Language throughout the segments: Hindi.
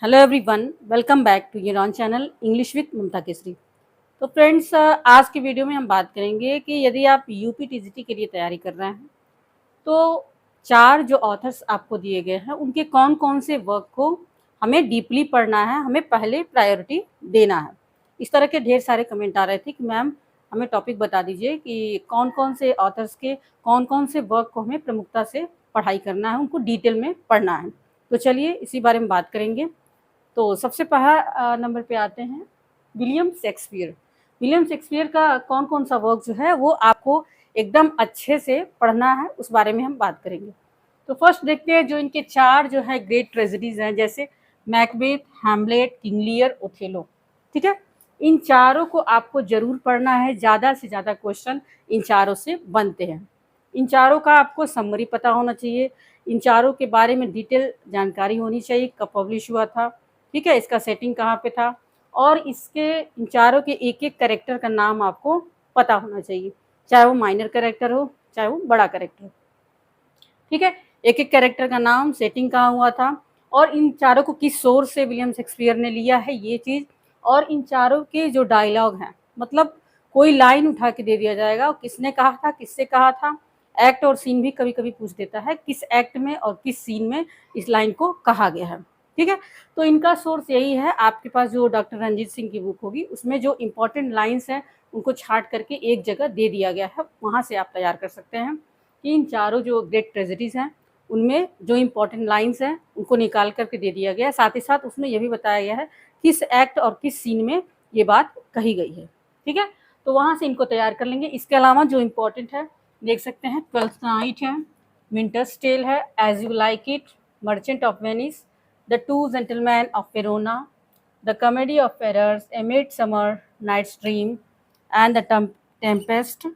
Hello everyone, welcome back to your own channel English with Mamta Kesari. तो फ्रेंड्स, आज की वीडियो में हम बात करेंगे कि यदि आप यूपी टीजीटी के लिए तैयारी कर रहे हैं तो चार जो ऑथर्स आपको दिए गए हैं उनके कौन कौन से वर्क को हमें डीपली पढ़ना है, हमें पहले प्रायोरिटी देना है। इस तरह के ढेर सारे कमेंट आ रहे थे कि मैम हमें टॉपिक बता दीजिए कि कौन कौन से ऑथर्स के कौन कौन से वर्क को हमें प्रमुखता से पढ़ाई करना है, उनको डिटेल में पढ़ना है। तो चलिए इसी बारे में बात करेंगे। तो सबसे पहला नंबर पे आते हैं विलियम शेक्सपियर। विलियम शेक्सपियर का कौन कौन सा वर्क जो है वो आपको एकदम अच्छे से पढ़ना है, उस बारे में हम बात करेंगे। तो फर्स्ट देखते हैं जो इनके चार जो है ग्रेट ट्रेजेडीज हैं, जैसे Macbeth, Hamlet, King Lear, Othello. ठीक है, इन चारों को आपको जरूर पढ़ना है। ज़्यादा से ज़्यादा क्वेश्चन इन चारों से बनते हैं। इन चारों का आपको समरी पता होना चाहिए, इन चारों के बारे में डिटेल जानकारी होनी चाहिए, कब पब्लिश हुआ था, ठीक है, इसका सेटिंग कहाँ पे था, और इसके इन चारों के एक एक कैरेक्टर का नाम आपको पता होना चाहिए, चाहे वो माइनर कैरेक्टर हो चाहे वो बड़ा कैरेक्टर हो। ठीक है, एक एक कैरेक्टर का नाम, सेटिंग कहाँ हुआ था, और इन चारों को किस सोर्स से विलियम शेक्सपियर ने लिया है ये चीज़, और इन चारों के जो डायलॉग हैं, मतलब कोई लाइन उठा के दे दिया जाएगा, किसने कहा था, किससे कहा था। एक्ट और सीन भी कभी कभी पूछ देता है, किस एक्ट में और किस सीन में इस लाइन को कहा गया है। ठीक है, तो इनका सोर्स यही है। आपके पास जो डॉक्टर रंजीत सिंह की बुक होगी उसमें जो इंपॉर्टेंट लाइन्स हैं उनको छाट करके एक जगह दे दिया गया है, वहाँ से आप तैयार कर सकते हैं कि इन चारों जो ग्रेट ट्रेजेडीज़ हैं उनमें जो इंपॉर्टेंट लाइन्स हैं उनको निकाल करके दे दिया गया है। साथ ही साथ उसमें यह भी बताया गया है किस एक्ट और किस सीन में ये बात कही गई है। ठीक है, तो वहाँ से इनको तैयार कर लेंगे। इसके अलावा जो इम्पोर्टेंट है देख सकते हैं, ट्वेल्थ नाइट है, विंटर्स टेल है, as you like it, merchant of Venice, the two gentlemen of Verona, the comedy of errors, a midsummer night's dream, and the tempest,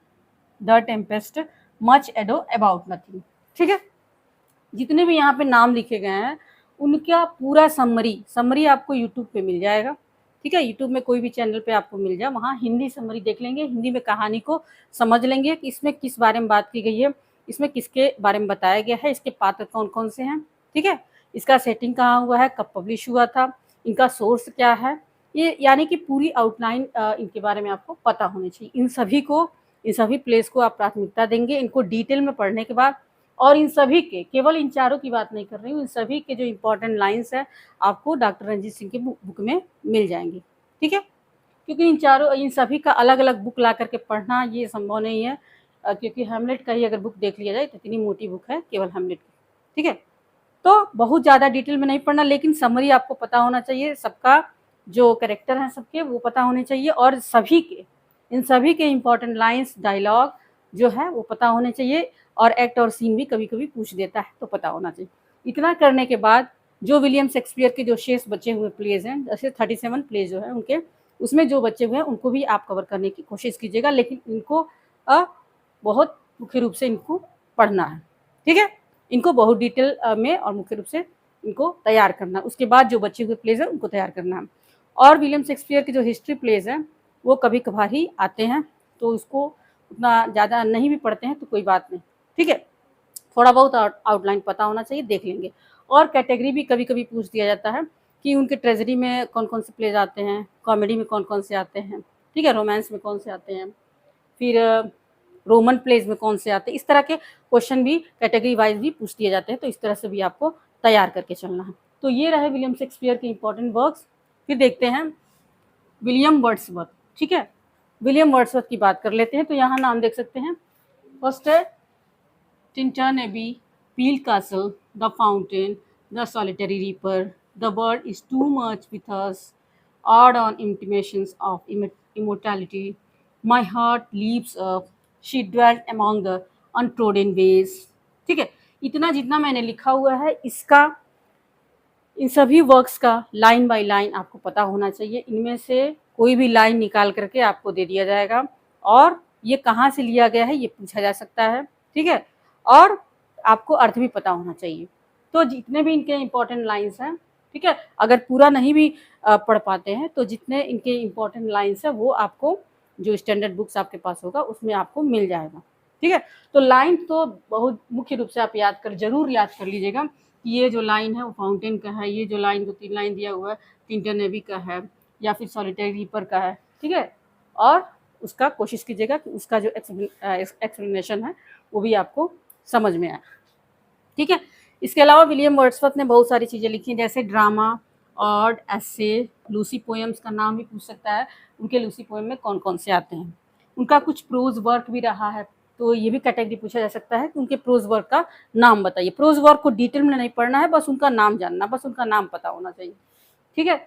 much ado about nothing. ठीक है, जितने भी यहाँ पे नाम लिखे गए हैं उनका पूरा समरी आपको यूट्यूब पे मिल जाएगा। ठीक है, यूट्यूब में कोई भी चैनल पे आपको मिल जाए, वहाँ हिंदी समरी देख लेंगे, हिंदी में कहानी को समझ लेंगे कि इसमें किस बारे में बात की गई है, इसमें किसके बारे में बताया गया है, इसके पात्र कौन कौन से हैं। ठीक है, इसका सेटिंग कहाँ हुआ है, कब पब्लिश हुआ था, इनका सोर्स क्या है, ये यानी कि पूरी आउटलाइन इनके बारे में आपको पता होनी चाहिए। इन सभी प्लेस को आप प्राथमिकता देंगे इनको डिटेल में पढ़ने के बाद। और इन सभी के, केवल इन चारों की बात नहीं कर रही हूँ, इन सभी के जो इंपॉर्टेंट लाइन्स हैं आपको डॉक्टर रंजीत सिंह की बुक में मिल जाएंगी। ठीक है, क्योंकि इन सभी का अलग अलग बुक ला करके पढ़ना ये संभव नहीं है, क्योंकि हेमलेट का ही अगर बुक देख लिया जाए तो इतनी मोटी बुक है केवल हेमलेट की। ठीक है, तो बहुत ज़्यादा डिटेल में नहीं पढ़ना, लेकिन समरी आपको पता होना चाहिए, सबका जो कैरेक्टर हैं सबके वो पता होने चाहिए, और इन सभी के इम्पॉर्टेंट लाइन्स, डायलॉग जो है वो पता होने चाहिए, और एक्ट और सीन भी कभी कभी पूछ देता है तो पता होना चाहिए। इतना करने के बाद जो विलियम शेक्सपियर के जो शेष बचे हुए प्लेज हैं, जैसे 37 प्लेज जो है उनके, उसमें जो बचे हुए हैं उनको भी आप कवर करने की कोशिश कीजिएगा, लेकिन इनको बहुत मुख्य रूप से इनको पढ़ना है। ठीक है, इनको बहुत डिटेल में और मुख्य रूप से इनको तैयार करना है। उसके बाद जो बचे हुए प्लेज हैं उनको तैयार करना है। और विलियम शेक्सपियर के जो हिस्ट्री प्लेज हैं वो कभी कभार ही आते हैं, तो उसको उतना ज़्यादा नहीं भी पढ़ते हैं तो कोई बात नहीं। ठीक है, थोड़ा बहुत आउटलाइन पता होना चाहिए, देख लेंगे। और कैटेगरी भी कभी कभी पूछ दिया जाता है कि उनके ट्रेजेडी में कौन कौन से प्लेज आते हैं, कॉमेडी में कौन कौन से आते हैं, ठीक है, रोमांस में कौन से आते हैं, फिर रोमन प्लेज में कौन से आते हैं। इस तरह के क्वेश्चन भी कैटेगरी वाइज भी पूछ दिए जाते हैं, तो इस तरह से भी आपको तैयार करके चलना है। तो ये रहे विलियम शेक्सपियर के इंपॉर्टेंट वर्क्स। फिर देखते हैं विलियम वर्ड्सवर्थ। ठीक है, विलियम वर्ड्सवर्थ की बात कर लेते हैं। तो यहाँ नाम देख सकते हैं, फर्स्ट है Tintern Abbey, Peele Castle, the fountain, the solitary reaper, the world is too much with us, odd on intimations of immortality, my heart leaps up, she dwelt among the untrodden ways। ठीक है, इतना जितना मैंने लिखा हुआ है इसका, इन सभी वर्क्स का लाइन बाय लाइन आपको पता होना चाहिए। इनमें से कोई भी लाइन निकाल करके आपको दे दिया जाएगा, और ये कहाँ से लिया गया है ये पूछा जा सकता है। ठीक है, और आपको अर्थ भी पता होना चाहिए। तो जितने भी इनके इम्पोर्टेंट लाइन्स हैं, ठीक है, अगर पूरा नहीं भी पढ़ पाते हैं तो जितने इनके इम्पोर्टेंट लाइन्स हैं वो आपको जो स्टैंडर्ड बुक्स आपके पास होगा उसमें आपको मिल जाएगा। ठीक है, तो लाइन तो बहुत मुख्य रूप से आप जरूर याद कर लीजिएगा कि ये जो लाइन है वो फाउंटेन का है, ये जो लाइन 2-3 लाइन दिया हुआ है टिंटन नेवी का है या फिर सॉलिटरी रीपर का है, ठीक है। और उसका कोशिश कीजिएगा कि उसका जो एक्सप्लेनेशन है वो भी आपको समझ में आए, ठीक है। इसके अलावा विलियम वर्ड्सवर्थ ने बहुत सारी चीज़ें लिखी जैसे ड्रामा, ऑड, एस्से, लूसी पोएम्स का नाम भी पूछ सकता है, उनके लूसी पोएम में कौन कौन से आते हैं। उनका कुछ प्रोज वर्क भी रहा है, तो ये भी कैटेगरी पूछा जा सकता है कि उनके प्रोज वर्क का नाम बताइए। प्रोज वर्क को डिटेल में नहीं पढ़ना है, बस उनका नाम जानना, बस उनका नाम पता होना चाहिए, ठीक है।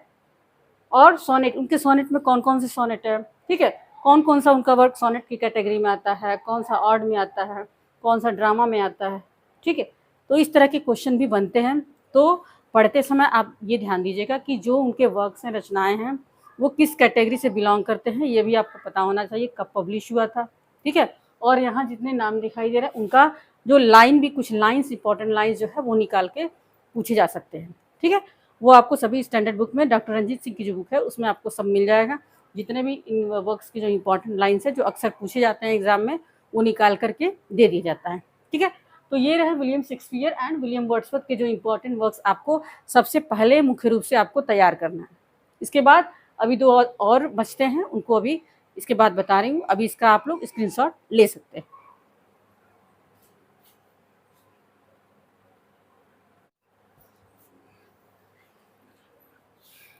और सोनेट, उनके सोनेट में कौन कौन से सोनेट है, ठीक है, कौन कौन सा उनका वर्क सोनेट की कैटेगरी में आता है, कौन सा ऑड में आता है, कौन सा ड्रामा में आता है, ठीक है। तो इस तरह के क्वेश्चन भी बनते हैं। तो पढ़ते समय आप ये ध्यान दीजिएगा कि जो उनके वर्क्स हैं, रचनाएं हैं, वो किस कैटेगरी से बिलोंग करते हैं, ये भी आपको पता होना चाहिए, कब पब्लिश हुआ था, ठीक है। और यहाँ जितने नाम दिखाई दे रहे हैं उनका जो लाइन भी, कुछ लाइन्स, इंपॉर्टेंट लाइन्स जो है वो निकाल के पूछे जा सकते हैं, ठीक है। वो आपको सभी स्टैंडर्ड बुक में, डॉक्टर रंजीत सिंह की जो बुक है उसमें आपको सब मिल जाएगा। जितने भी इन वर्क्स की जो इंपॉर्टेंट लाइन्स है जो अक्सर पूछे जाते हैं एग्जाम में, वो निकाल करके दे दिया जाता है, ठीक है। तो ये रहे William Shakespeare and William Wordsworth के जो इंपॉर्टेंट वर्क्स आपको सबसे पहले मुख्य रूप से आपको तैयार करना है। इसके बाद अभी 2 और बचते हैं, उनको अभी इसके बाद बता रही हूँ। अभी इसका आप लोग स्क्रीनशॉट ले सकते हैं।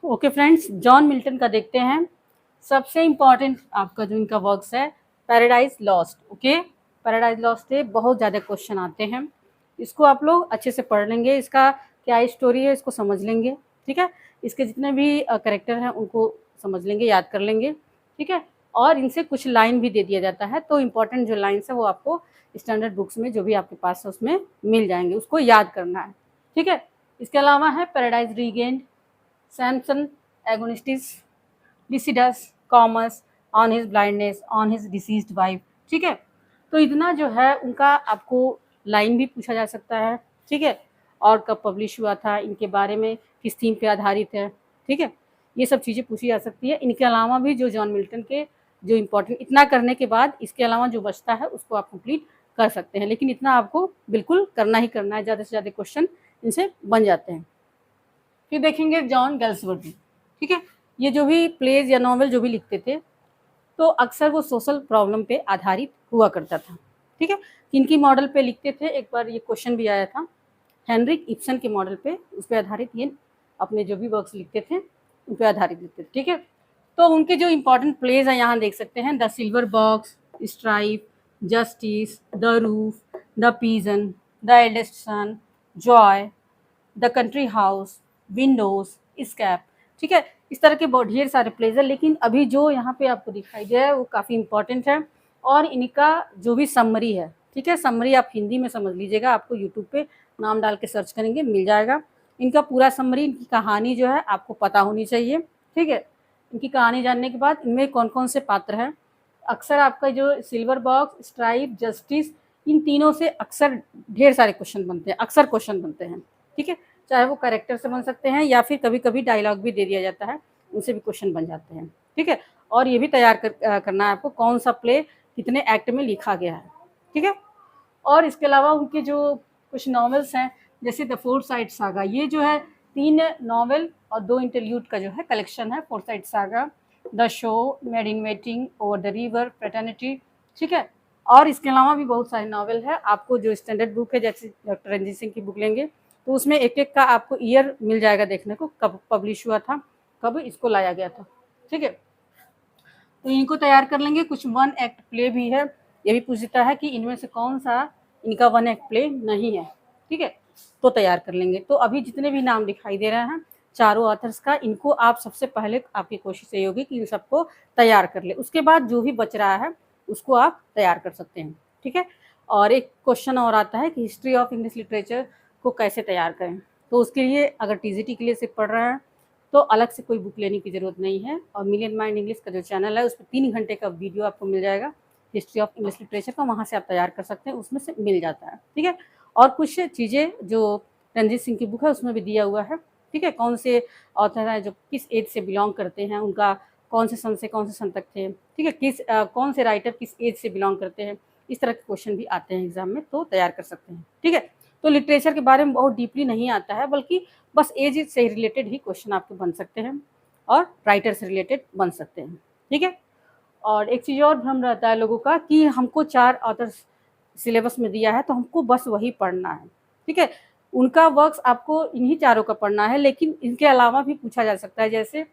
ओके फ्रेंड्स, जॉन मिल्टन का देखते हैं। सबसे इम्पॉर्टेंट आपका जो इनका वर्क्स है paradise lost, okay. Paradise lost से बहुत ज़्यादा क्वेश्चन आते हैं, इसको आप लोग अच्छे से पढ़ लेंगे, इसका क्या स्टोरी है इसको समझ लेंगे, ठीक है। इसके जितने भी करेक्टर हैं उनको समझ लेंगे, याद कर लेंगे, ठीक है। और इनसे कुछ लाइन भी दे दिया जाता है, तो इम्पॉर्टेंट जो लाइन्स है वो आपको स्टैंडर्ड बुक्स में जो भी आपके पास है उसमें मिल जाएंगे, उसको याद करना है, ठीक है। इसके अलावा है Paradise Regained, Samson Agonistes, Lycidas, Comus, on his blindness, on his deceased wife, ठीक है। तो इतना जो है उनका आपको लाइन भी पूछा जा सकता है, ठीक है। और कब पब्लिश हुआ था, इनके बारे में किस थीम पे आधारित है, ठीक है। ये सब चीज़ें पूछी जा सकती है। इनके अलावा भी जो जॉन मिल्टन के जो इम्पोर्टेंट, इतना करने के बाद इसके अलावा जो बचता है उसको आप कंप्लीट कर सकते हैं, लेकिन इतना आपको बिल्कुल करना ही करना है, ज़्यादा से ज़्यादा क्वेश्चन इनसे बन जाते हैं। फिर देखेंगे जॉन गैल्सवर्दी, ठीक है। ये जो भी प्लेज या नॉवल जो भी लिखते थे तो अक्सर वो सोशल प्रॉब्लम पे आधारित हुआ करता था, ठीक है। किनकी मॉडल पे लिखते थे, एक बार ये क्वेश्चन भी आया था, हेनरिक इब्सन के मॉडल पे, उस पर आधारित ये अपने जो भी वर्क्स लिखते थे उन पर आधारित लिखते थे, ठीक है। तो उनके जो इंपॉर्टेंट प्लेज हैं यहाँ देख सकते हैं, The Silver Box, Strife, Justice, The Roof, The Pigeon, The Eldest Son, Joy, The Country House, Windows, Escape, ठीक है। इस तरह के बहुत ढेर सारे प्लेज है, लेकिन अभी जो यहाँ पे आपको दिखाई दे रहा है वो काफ़ी इंपॉर्टेंट है। और इनका जो भी समरी है, ठीक है, समरी आप हिंदी में समझ लीजिएगा, आपको यूट्यूब पे नाम डाल के सर्च करेंगे मिल जाएगा। इनका पूरा समरी, इनकी कहानी जो है आपको पता होनी चाहिए, ठीक है। इनकी कहानी जानने के बाद इनमें कौन कौन से पात्र हैं, अक्सर आपका जो सिल्वर बॉक्स, स्ट्राइप, जस्टिस, इन तीनों से अक्सर ढेर सारे क्वेश्चन बनते हैं, अक्सर क्वेश्चन बनते हैं, ठीक है। चाहे वो कैरेक्टर से बन सकते हैं या फिर कभी कभी डायलॉग भी दे दिया जाता है, उनसे भी क्वेश्चन बन जाते हैं, ठीक है। और ये भी तैयार करना है आपको कौन सा प्ले कितने एक्ट में लिखा गया है, ठीक है। और इसके अलावा उनके जो कुछ नॉवेल्स हैं जैसे द फोरसाइट सागा, ये जो है 3 नॉवेल और 2 इंटरल्यूड का जो है कलेक्शन है, foresight saga, the show, made in waiting, over the river, fraternity, ठीक है। और इसके अलावा भी बहुत सारे नॉवेल है, आपको जो स्टैंडर्ड बुक है जैसे डॉक्टर रंजीत सिंह की बुक लेंगे तो उसमें एक एक का आपको ईयर मिल जाएगा देखने को, कब पब्लिश हुआ था, कब इसको लाया गया था, ठीक है। तो इनको तैयार कर लेंगे। कुछ 1 एक्ट प्ले भी है, ये भी पूछता है कि इनमें से कौन सा इनका 1 एक्ट प्ले नहीं है, ठीक है, तो तैयार कर लेंगे। तो अभी जितने भी नाम दिखाई दे रहे हैं चारों ऑथर्स का, इनको आप सबसे पहले आपकी कोशिश यही होगी कि इन सबको तैयार कर ले, उसके बाद जो भी बच रहा है उसको आप तैयार कर सकते हैं, ठीक है। और एक क्वेश्चन और आता है कि हिस्ट्री ऑफ इंग्लिश लिटरेचर को कैसे तैयार करें, तो उसके लिए अगर टीजीटी के लिए से पढ़ रहे हैं तो अलग से कोई बुक लेने की ज़रूरत नहीं है। और मिलियन माइंड इंग्लिश का जो चैनल है उस पर 3 घंटे का वीडियो आपको मिल जाएगा हिस्ट्री ऑफ इंग्लिश लिटरेचर का, वहाँ से आप तैयार कर सकते हैं, उसमें से मिल जाता है, ठीक है। और कुछ चीज़ें जो रणजीत सिंह की बुक है उसमें भी दिया हुआ है, ठीक है, कौन से ऑथर हैं जो किस एज से बिलोंग करते हैं, उनका कौन से सन से कौन से सन तक थे, ठीक है, कौन से राइटर किस एज से बिलोंग करते हैं, इस तरह के क्वेश्चन भी आते हैं एग्जाम में, तो तैयार कर सकते हैं, ठीक है। तो लिटरेचर के बारे में बहुत डीपली नहीं आता है, बल्कि बस एज से रिलेटेड ही क्वेश्चन आपके बन सकते हैं और राइटर से रिलेटेड बन सकते हैं, ठीक है। और एक चीज़ और भ्रम रहता है लोगों का कि हमको 4 ऑथर्स सिलेबस में दिया है तो हमको बस वही पढ़ना है, ठीक है। उनका वर्क्स आपको इन्हीं चारों का पढ़ना है, लेकिन इनके अलावा भी पूछा जा सकता है। जैसे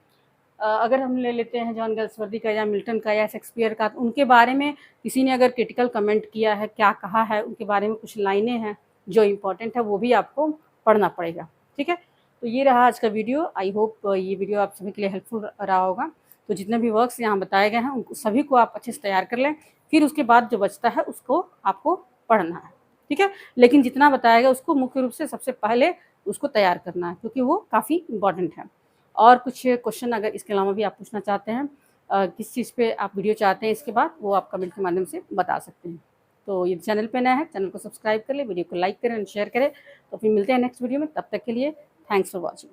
अगर हम ले लेते हैं जॉन गल्सवर्दी का या मिल्टन का या शेक्सपियर का, तो उनके बारे में किसी ने अगर क्रिटिकल कमेंट किया है, क्या कहा है, उनके बारे में कुछ लाइनें हैं जो इम्पोर्टेंट है, वो भी आपको पढ़ना पड़ेगा, ठीक है। तो ये रहा आज का वीडियो। आई होप ये वीडियो आप सभी के लिए हेल्पफुल रहा होगा। तो जितने भी वर्क्स यहाँ बताए गए हैं उनको सभी को आप अच्छे से तैयार कर लें, फिर उसके बाद जो बचता है उसको आपको पढ़ना है, ठीक है। लेकिन जितना बताया गया उसको मुख्य रूप से सबसे पहले उसको तैयार करना है, क्योंकि वो काफ़ी इंपॉर्टेंट है। और कुछ क्वेश्चन अगर इसके अलावा भी आप पूछना चाहते हैं, किस चीज़ पे आप वीडियो चाहते हैं इसके बाद, वो आप कमेंट के माध्यम से बता सकते हैं। तो ये चैनल पे नया है, चैनल को सब्सक्राइब कर ले, वीडियो को लाइक करें और शेयर करें। तो फिर मिलते हैं नेक्स्ट वीडियो में, तब तक के लिए थैंक्स फॉर वॉचिंग।